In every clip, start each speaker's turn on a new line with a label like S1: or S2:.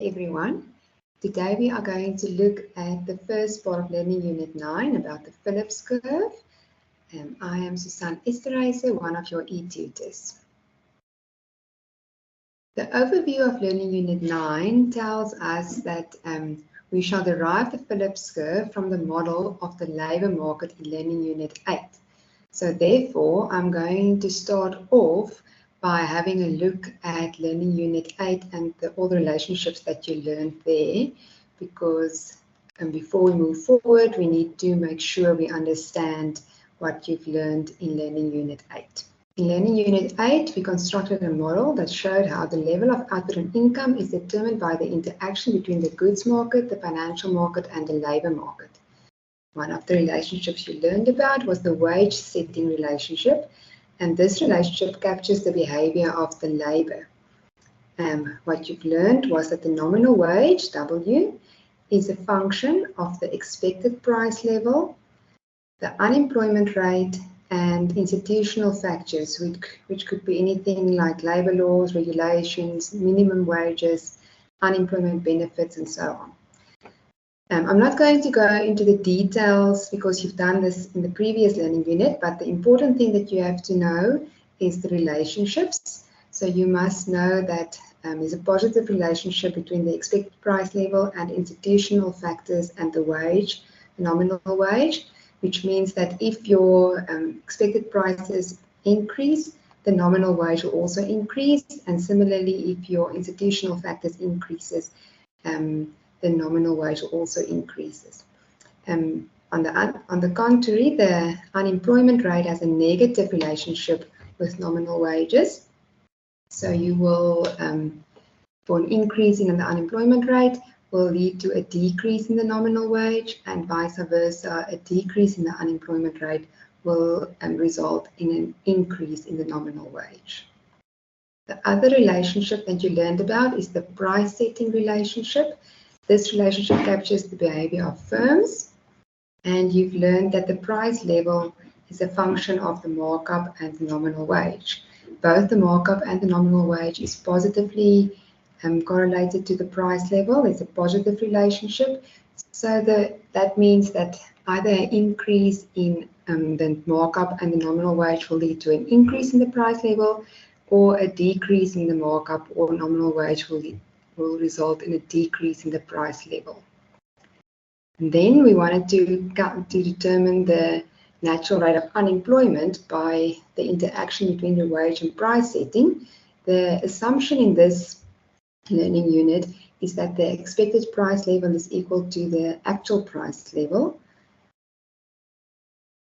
S1: everyone. Today we are going to look at the first part of Learning Unit 9 about the Phillips curve. I am Susan Esterhuizen, one of your e-tutors. The overview of Learning Unit 9 tells us that we shall derive the Phillips curve from the model of the labour market in Learning Unit 8. So therefore, I'm going to start off by having a look at Learning Unit 8 and all the relationships that you learned there, because before we move forward, we need to make sure we understand what you've learned in Learning Unit 8. In Learning Unit 8, we constructed a model that showed how the level of output and income is determined by the interaction between the goods market, the financial market, and the labour market. One of the relationships you learned about was the wage setting relationship, and this relationship captures the behavior of the labour. What you've learned was that the nominal wage, W, is a function of the expected price level, the unemployment rate, and institutional factors, which could be anything like labour laws, regulations, minimum wages, unemployment benefits, and so on. I'm not going to go into the details because you've done this in the previous learning unit, but the important thing that you have to know is the relationships. So you must know that there's a positive relationship between the expected price level and institutional factors and the wage, the nominal wage, which means that if your expected prices increase, the nominal wage will also increase, and similarly, if your institutional factors increases, the nominal wage also increases. On the contrary, the unemployment rate has a negative relationship with nominal wages. So you will, for an increase in the unemployment rate, will lead to a decrease in the nominal wage, and vice versa, a decrease in the unemployment rate will result in an increase in the nominal wage. The other relationship that you learned about is the price setting relationship. This relationship captures the behavior of firms, and you've learned that the price level is a function of the markup and the nominal wage. Both the markup and the nominal wage is positively correlated to the price level. It's a positive relationship. So that means that either an increase in the markup and the nominal wage will lead to an increase in the price level, or a decrease in the markup or nominal wage will result in a decrease in the price level. And then we wanted to determine the natural rate of unemployment by the interaction between the wage and price setting. The assumption in this learning unit is that the expected price level is equal to the actual price level.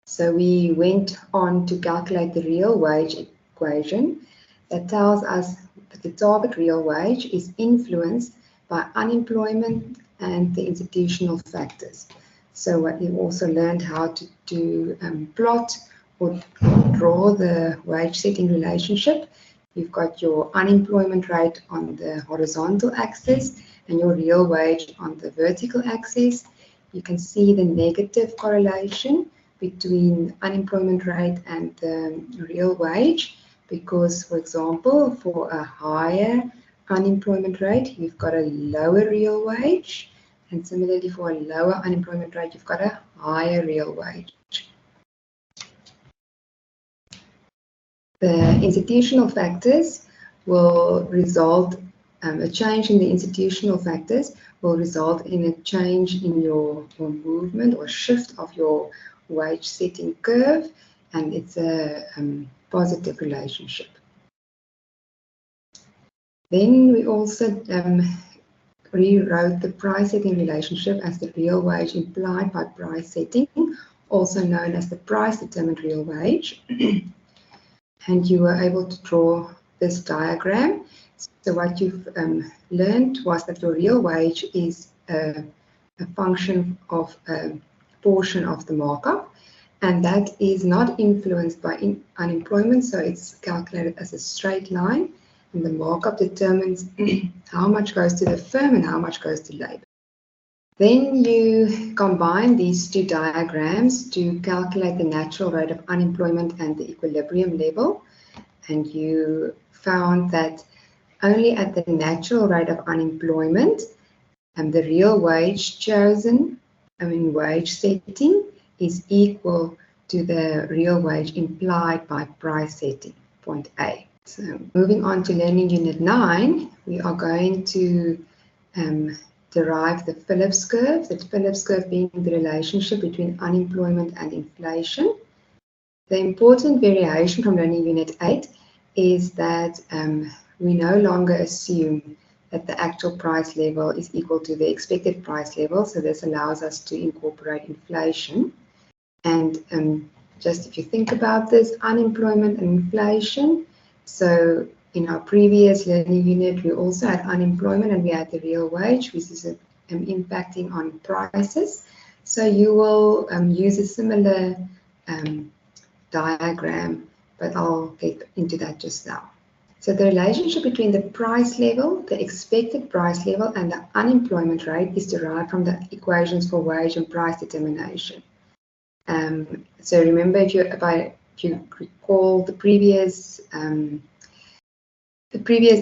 S1: So we went on to calculate the real wage equation that tells us that the target real wage is influenced by unemployment and the institutional factors. So we also learned how to plot or draw the wage setting relationship. You've got your unemployment rate on the horizontal axis and your real wage on the vertical axis. You can see the negative correlation between unemployment rate and the real wage, because, for example, for a higher unemployment rate, you've got a lower real wage, and similarly for a lower unemployment rate, you've got a higher real wage. The institutional factors will result, a change in the institutional factors will result in a change in your movement or shift of your wage setting curve, and it's a positive relationship. Then we also rewrote the price setting relationship as the real wage implied by price setting, also known as the price determined real wage. And you were able to draw this diagram. So what you've learned was that your real wage is a function of a portion of the markup, and that is not influenced by unemployment, so it's calculated as a straight line, and the markup determines how much goes to the firm and how much goes to labour. Then you combine these two diagrams to calculate the natural rate of unemployment and the equilibrium level, and you found that only at the natural rate of unemployment, and the real wage chosen in wage setting is equal to the real wage implied by price setting, point A. So moving on to Learning Unit 9, we are going to derive the Phillips curve, the Phillips curve being the relationship between unemployment and inflation. The important variation from Learning Unit 8 is that we no longer assume that the actual price level is equal to the expected price level, so this allows us to incorporate inflation. And just if you think about this, unemployment and inflation, so in our previous learning unit, we also had unemployment and we had the real wage, which is impacting on prices. So you will use a similar diagram, but I'll get into that just now. So the relationship between the price level, the expected price level, and the unemployment rate is derived from the equations for wage and price determination. So remember, if you recall the previous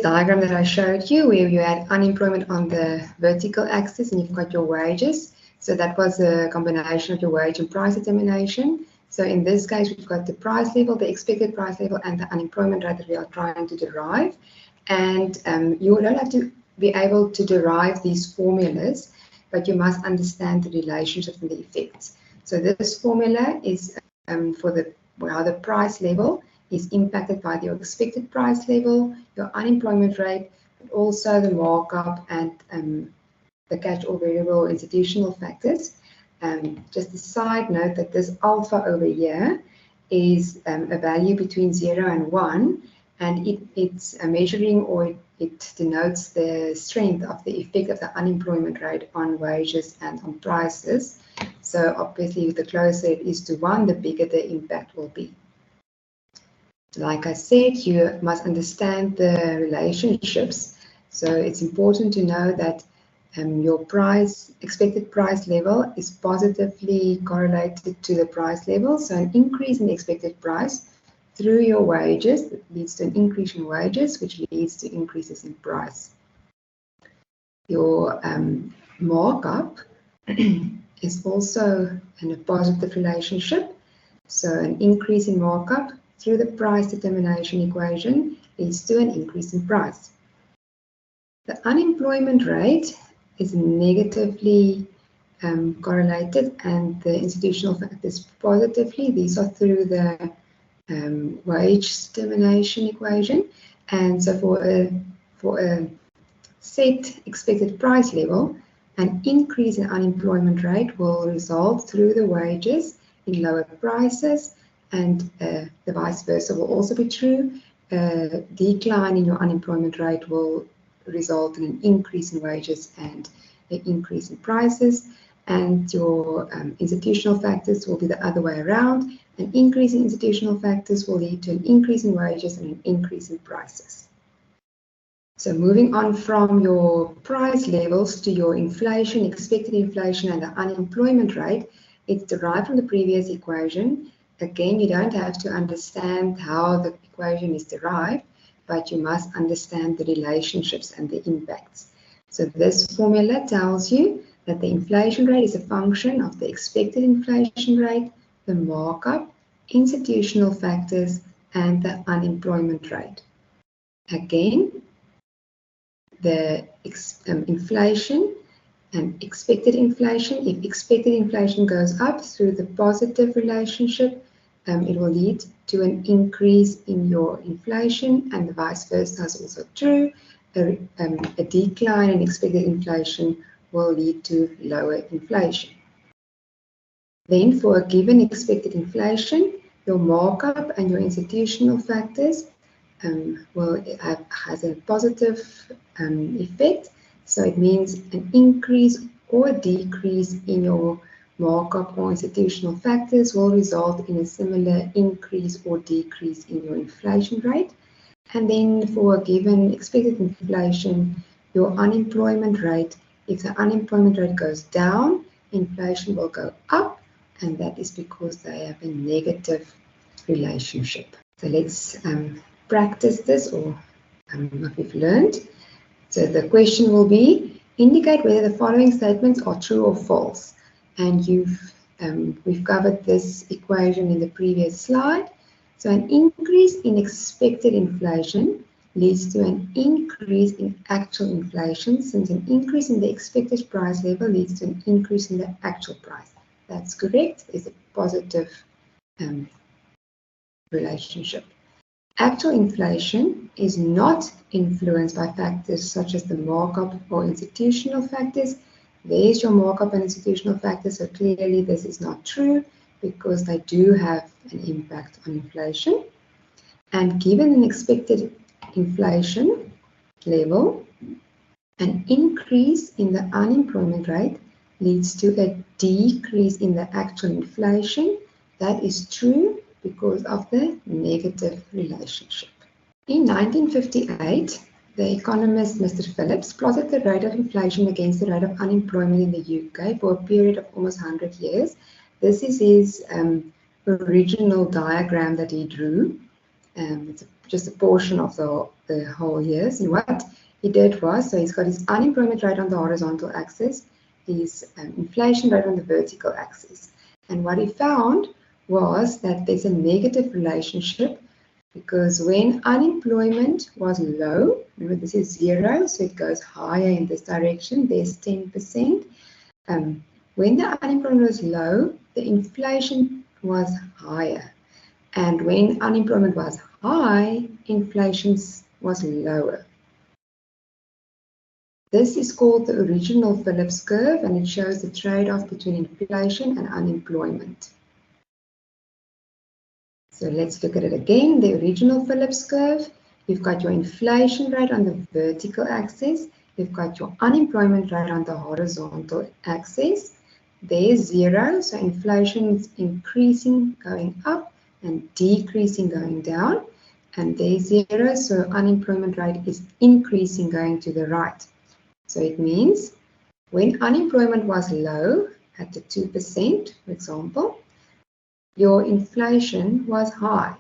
S1: diagram that I showed you, where you had unemployment on the vertical axis and you've got your wages. So that was a combination of your wage and price determination. So in this case, we've got the price level, the expected price level, and the unemployment rate that we are trying to derive. And you don't have to be able to derive these formulas, but you must understand the relationships and the effects. So this formula is for how the price level is impacted by your expected price level, your unemployment rate, but also the markup and the catch-all variable institutional factors. Just a side note that this alpha over here is a value between 0 and 1, and it's a measuring, or it denotes the strength of the effect of the unemployment rate on wages and on prices. So obviously, the closer it is to 1, the bigger the impact will be. Like I said, you must understand the relationships. So it's important to know that your expected price level is positively correlated to the price level. So an increase in the expected price through your wages leads to an increase in wages, which leads to increases in price. Your markup is also in a positive relationship. So an increase in markup through the price determination equation leads to an increase in price. The unemployment rate is negatively correlated, and the institutional factors positively. These are through the wage determination equation. And so for a set expected price level, an increase in unemployment rate will result through the wages in lower prices, and the vice versa will also be true. A decline in your unemployment rate will result in an increase in wages and an increase in prices, and your institutional factors will be the other way around. An increase in institutional factors will lead to an increase in wages and an increase in prices. So moving on from your price levels to your inflation, expected inflation, and the unemployment rate, it's derived from the previous equation. Again, you don't have to understand how the equation is derived, but you must understand the relationships and the impacts. So this formula tells you that the inflation rate is a function of the expected inflation rate, the markup, institutional factors, and the unemployment rate. Again, the inflation and expected inflation. If expected inflation goes up through the positive relationship, it will lead to an increase in your inflation, and the vice versa is also true. A decline in expected inflation will lead to lower inflation. Then for a given expected inflation, your markup and your institutional factors has a positive effect. So it means an increase or decrease in your markup or institutional factors will result in a similar increase or decrease in your inflation rate. And then for a given expected inflation, your unemployment rate, if the unemployment rate goes down, inflation will go up, and that is because they have a negative relationship. So let's practice this or what we've learned. So the question will be, indicate whether the following statements are true or false. And we've covered this equation in the previous slide. So an increase in expected inflation leads to an increase in actual inflation, since an increase in the expected price level leads to an increase in the actual price. That's correct. It's a positive relationship. Actual inflation is not influenced by factors such as the markup or institutional factors. There's your markup and institutional factors, so clearly this is not true because they do have an impact on inflation. And given an expected inflation level, an increase in the unemployment rate leads to a decrease in the actual inflation. That is true because of the negative relationship. In 1958, the economist Mr. Phillips plotted the rate of inflation against the rate of unemployment in the UK for a period of almost 100 years. This is his original diagram that he drew. It's just a portion of the whole years. And what he did was, so he's got his unemployment rate on the horizontal axis, his inflation rate on the vertical axis. And what he found was that there's a negative relationship because when unemployment was low, remember this is 0, so it goes higher in this direction, there's 10%. When the unemployment was low, the inflation was higher. And when unemployment was high, inflation was lower. This is called the original Phillips curve, and it shows the trade-off between inflation and unemployment. So let's look at it again. The original Phillips curve, you've got your inflation rate on the vertical axis, you've got your unemployment rate on the horizontal axis. There's 0, so inflation is increasing going up and decreasing going down. And there's 0, so unemployment rate is increasing going to the right. So it means when unemployment was low at the 2%, for example, your inflation was high.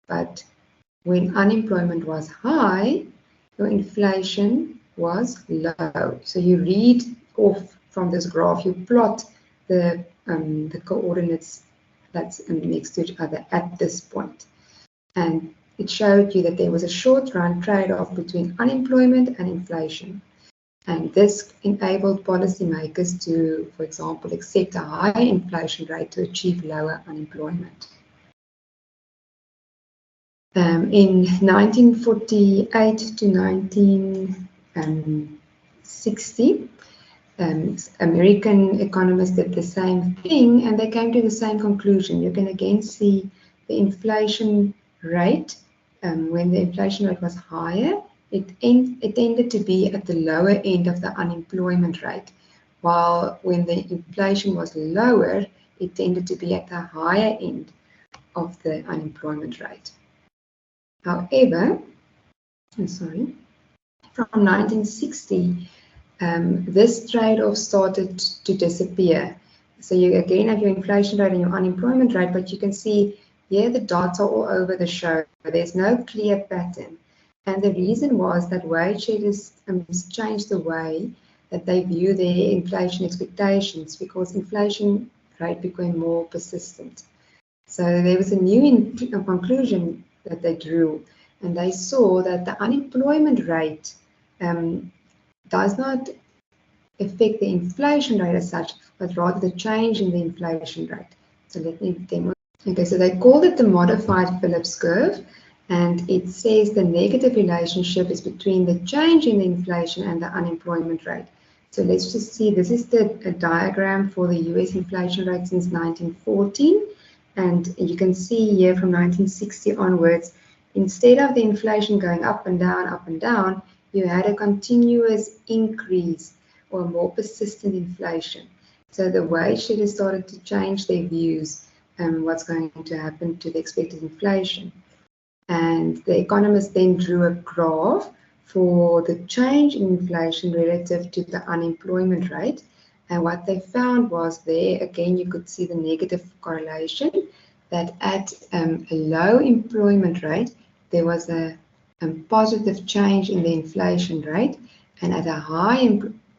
S1: But when unemployment was high, your inflation was low. So you read off from this graph, you plot the coordinates that's next to each other at this point. And it showed you that there was a short-run trade-off between unemployment and inflation. And this enabled policymakers to, for example, accept a higher inflation rate to achieve lower unemployment. In 1948 to 1960, American economists did the same thing, and they came to the same conclusion. You can again see the inflation rate. When the inflation rate was higher, it tended to be at the lower end of the unemployment rate, while when the inflation was lower, it tended to be at the higher end of the unemployment rate. However, from 1960, this trade-off started to disappear. So you again have your inflation rate and your unemployment rate, but you can see here the dots are all over the show. There's no clear pattern. And the reason was that wage setters changed the way that they view their inflation expectations because inflation rate became more persistent. So there was a new conclusion that they drew, and they saw that the unemployment rate does not affect the inflation rate as such, but rather the change in the inflation rate. So let me demo. Okay, so they called it the modified Phillips curve, and it says the negative relationship is between the change in the inflation and the unemployment rate. So let's just see, this is the diagram for the US inflation rate since 1914. And you can see here from 1960 onwards, instead of the inflation going up and down, you had a continuous increase or more persistent inflation. So the wage setters started to change their views and what's going to happen to the expected inflation. And the economists then drew a graph for the change in inflation relative to the unemployment rate. And what they found was there, again, you could see the negative correlation that at a low employment rate, there was a positive change in the inflation rate, and at a high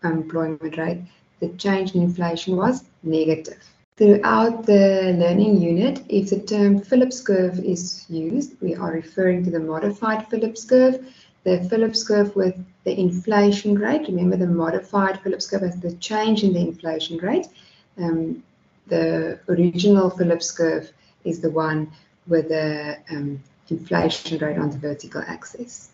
S1: employment rate, the change in inflation was negative. Throughout the learning unit, if the term Phillips curve is used, we are referring to the modified Phillips curve. The Phillips curve with the inflation rate, remember the modified Phillips curve has the change in the inflation rate. The original Phillips curve is the one with the inflation rate on the vertical axis.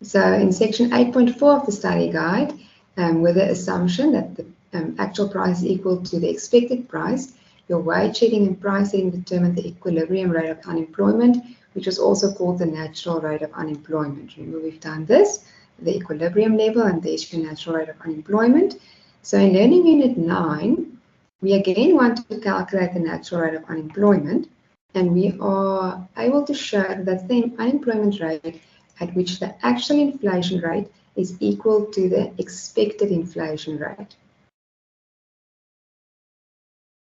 S1: So in section 8.4 of the study guide, with the assumption that the actual price is equal to the expected price, your wage setting and price setting determine the equilibrium rate of unemployment, which is also called the natural rate of unemployment. Remember, we've done this, the equilibrium level, and there's your natural rate of unemployment. So in learning unit 9, we again want to calculate the natural rate of unemployment, and we are able to show that the unemployment rate at which the actual inflation rate is equal to the expected inflation rate.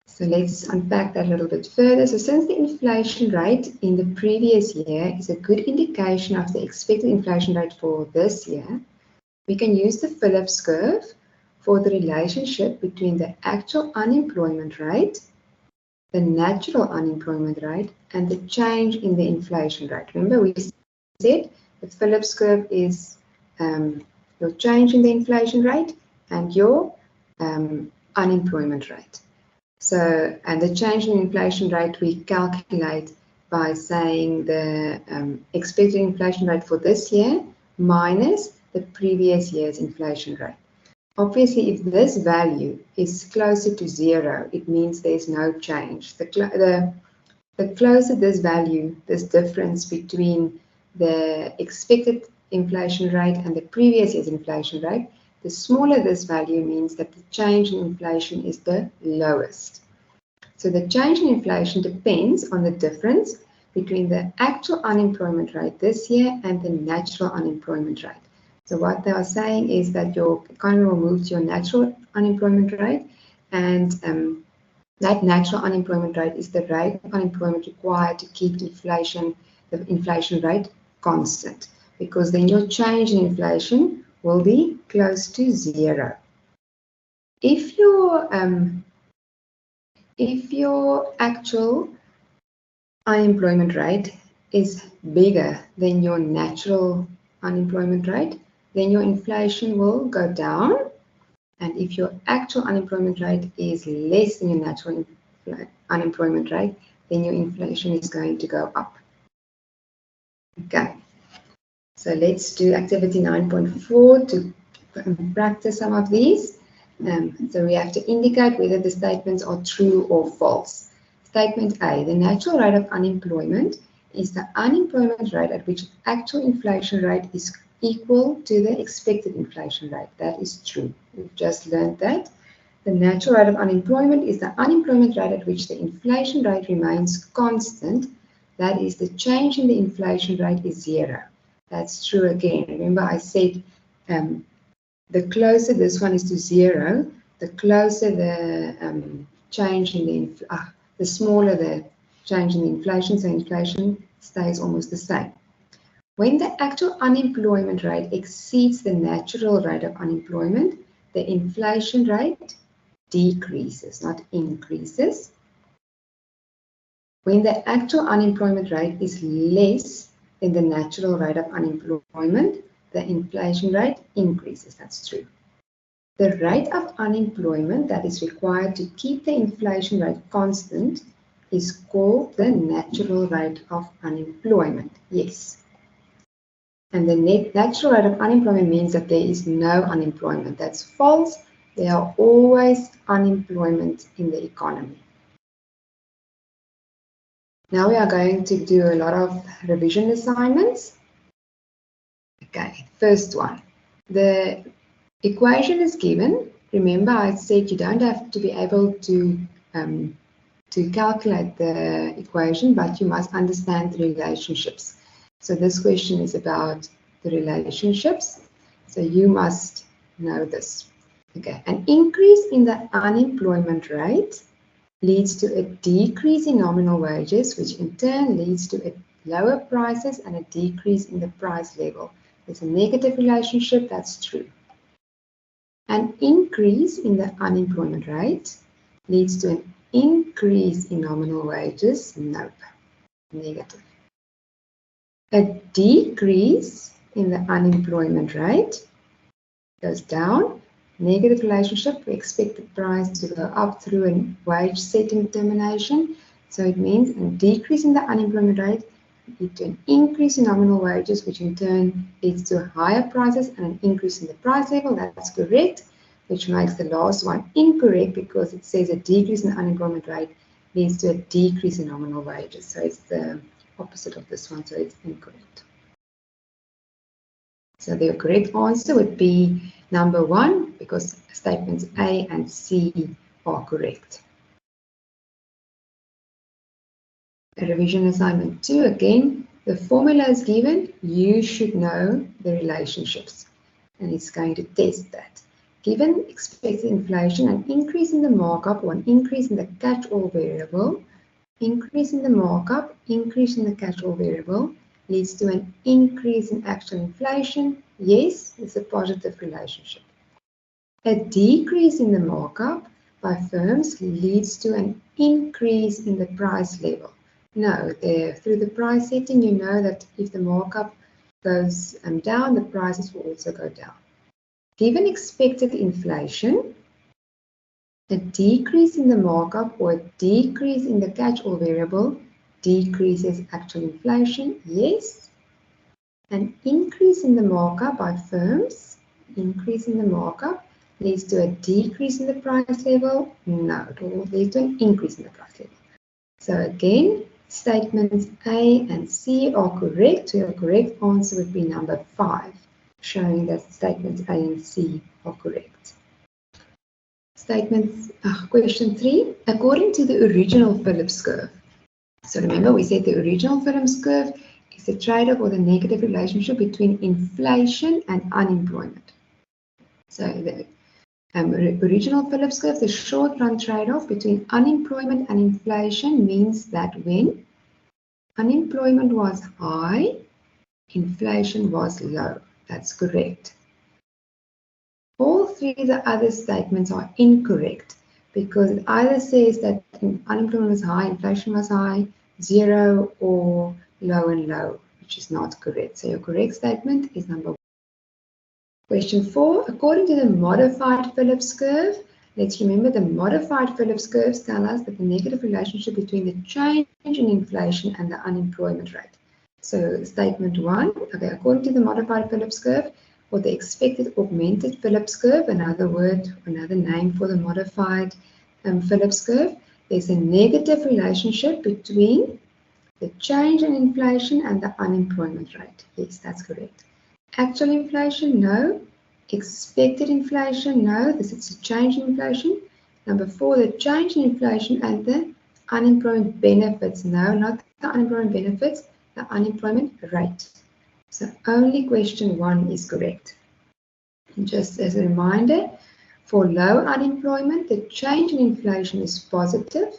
S1: So let's unpack that a little bit further. So since the inflation rate in the previous year is a good indication of the expected inflation rate for this year, we can use the Phillips curve for the relationship between the actual unemployment rate, the natural unemployment rate, and the change in the inflation rate. Remember, we said the Phillips curve is your change in the inflation rate and your unemployment rate. So, and the change in inflation rate we calculate by saying the expected inflation rate for this year minus the previous year's inflation rate. Obviously, if this value is closer to 0, it means there's no change. The closer this value, this difference between the expected inflation rate and the previous year's inflation rate, the smaller this value means that the change in inflation is the lowest. So the change in inflation depends on the difference between the actual unemployment rate this year and the natural unemployment rate. So what they are saying is that your economy will move to your natural unemployment rate, and that natural unemployment rate is the rate of unemployment required to keep the inflation rate constant, because then your change in inflation will be close to 0. If your actual unemployment rate is bigger than your natural unemployment rate, then your inflation will go down. And if your actual unemployment rate is less than your natural unemployment rate, then your inflation is going to go up. Okay, so let's do activity 9.4 to practice some of these. So we have to indicate whether the statements are true or false. Statement A, the natural rate of unemployment is the unemployment rate at which actual inflation rate is equal to the expected inflation rate. That is true. We've just learned that. The natural rate of unemployment is the unemployment rate at which the inflation rate remains constant. That is, the change in the inflation rate is 0. That's true again. Remember I said the closer this one is to 0, the closer the change in the smaller the change in the inflation, so inflation stays almost the same. When the actual unemployment rate exceeds the natural rate of unemployment, the inflation rate decreases, not increases. When the actual unemployment rate is less than the natural rate of unemployment, the inflation rate increases. That's true. The rate of unemployment that is required to keep the inflation rate constant is called the natural rate of unemployment. Yes. And the natural rate of unemployment means that there is no unemployment. That's false. There are always unemployment in the economy. Now we are going to do a lot of revision assignments. Okay, first one. The equation is given. Remember, I said you don't have to be able to calculate the equation, but you must understand the relationships. So this question is about the relationships. So you must know this. Okay, an increase in the unemployment rate leads to a decrease in nominal wages, which in turn leads to a lower prices and a decrease in the price level. There's a negative relationship, that's true. An increase in the unemployment rate leads to an increase in nominal wages. Nope, negative. A decrease in the unemployment rate goes down. Negative relationship, we expect the price to go up through a wage setting determination. So it means a decrease in the unemployment rate leads to an increase in nominal wages, which in turn leads to higher prices and an increase in the price level. That's correct, which makes the last one incorrect because it says a decrease in the unemployment rate leads to a decrease in nominal wages. So it's the opposite of this one, so it's incorrect. So the correct answer would be number 1 because statements A and C are correct. A revision assignment 2, again, the formula is given, you should know the relationships, and it's going to test that. Given expected inflation, an increase in the markup or an increase in the catch-all variable, increase in the markup, increase in the catch-all variable leads to an increase in actual inflation. Yes, it's a positive relationship. A decrease in the markup by firms leads to an increase in the price level. No, through the price setting, you know that if the markup goes down, the prices will also go down. Given expected inflation, a decrease in the markup or a decrease in the catch-all variable decreases actual inflation. Yes. An increase in the markup by firms, increase in the markup leads to a decrease in the price level. No, it will lead to an increase in the price level. So again, statements A and C are correct. So your correct answer would be number 5, showing that statements A and C are correct. Question 3, according to the original Phillips curve. So remember we said the original Phillips curve is the trade-off or the negative relationship between inflation and unemployment. So the original Phillips curve, the short-run trade-off between unemployment and inflation means that when unemployment was high, inflation was low. That's correct. All 3 of the other statements are incorrect because it either says that unemployment was high, inflation was high, 0, or low and low, which is not correct. So your correct statement is number 1. Question 4, according to the modified Phillips curve, let's remember the modified Phillips curves tell us that the negative relationship between the change in inflation and the unemployment rate. So statement 1, okay, according to the modified Phillips curve, or the expected augmented Phillips curve, another name for the modified Phillips curve, there's a negative relationship between the change in inflation and the unemployment rate. Yes, that's correct. Actual inflation, no. Expected inflation, no. This is a change in inflation. Number 4, the change in inflation and the unemployment benefits, no, not the unemployment benefits, the unemployment rate. So only question 1 is correct. And just as a reminder, for low unemployment, the change in inflation is positive,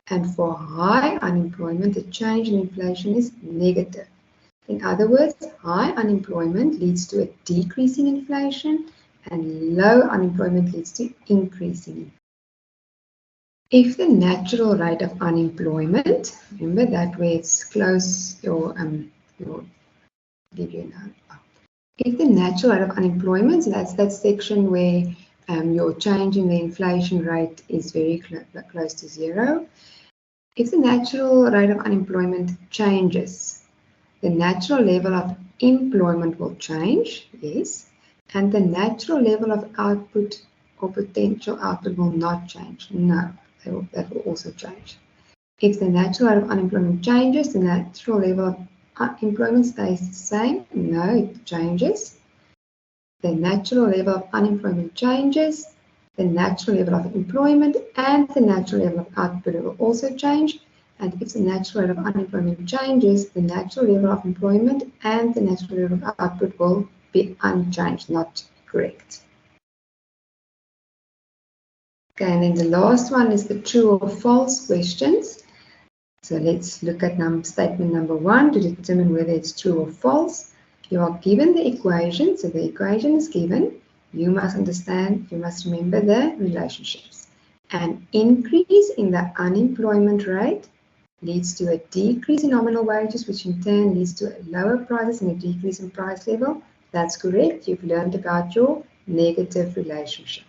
S1: and for high unemployment, the change in inflation is negative. In other words, high unemployment leads to a decrease in inflation, and low unemployment leads to increasing inflation. If the natural rate of unemployment, remember that where it's close, if the natural rate of unemployment, so that's that section where your change in the inflation rate is very close to 0. If the natural rate of unemployment changes, the natural level of employment will change, yes, and the natural level of output or potential output will not change. No, that will also change. If the natural rate of unemployment changes, the natural level of employment stays the same. No, it changes. The natural level of unemployment changes. The natural level of employment and the natural level of output will also change. And if the natural rate of unemployment changes, the natural level of employment and the natural level of output will be unchanged, not correct. Okay, and then the last one is the true or false questions. So let's look at statement number 1 to determine whether it's true or false. You are given the equation, so the equation is given. You must understand, you must remember the relationships. An increase in the unemployment rate leads to a decrease in nominal wages, which in turn leads to lower prices and a decrease in price level. That's correct. You've learned about your negative relationship.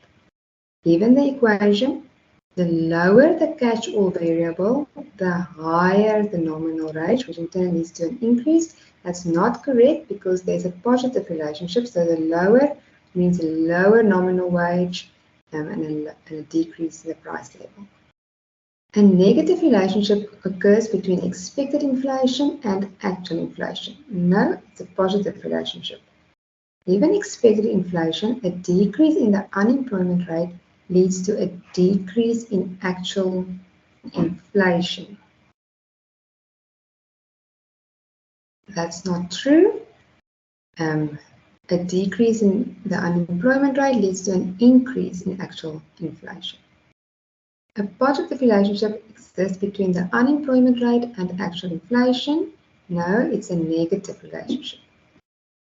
S1: Given the equation, the lower the catch-all variable, the higher the nominal rate, which in turn leads to an increase. That's not correct because there's a positive relationship. So the lower means a lower nominal wage and a decrease in the price level. A negative relationship occurs between expected inflation and actual inflation. No, it's a positive relationship. Given expected inflation, a decrease in the unemployment rate leads to a decrease in actual inflation. That's not true. A decrease in the unemployment rate leads to an increase in actual inflation. A positive relationship exists between the unemployment rate and actual inflation. No, it's a negative relationship.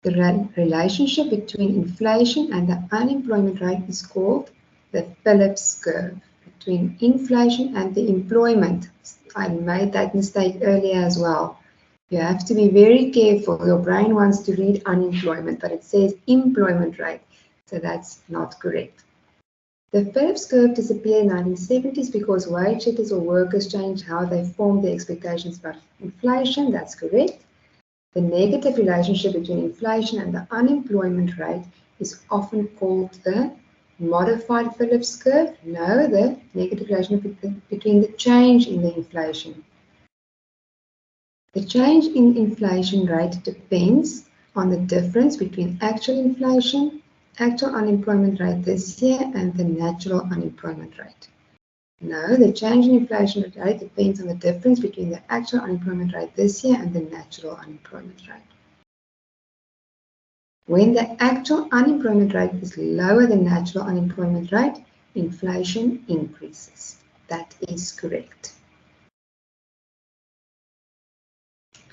S1: The relationship between inflation and the unemployment rate is called the Phillips curve. Between inflation and the employment. I made that mistake earlier as well. You have to be very careful. Your brain wants to read unemployment, but it says employment rate. So that's not correct. The Phillips curve disappeared in the 1970s because wage setters or workers changed how they formed their expectations about inflation. That's correct. The negative relationship between inflation and the unemployment rate is often called the modified Phillips curve. No, the negative relationship between the change in the inflation. The change in inflation rate depends on the difference between actual inflation, actual unemployment rate this year, and the natural unemployment rate. No, the change in inflation rate depends on the difference between the actual unemployment rate this year and the natural unemployment rate. When the actual unemployment rate is lower than natural unemployment rate, inflation increases. That is correct.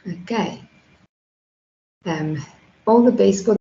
S1: Okay. All the best for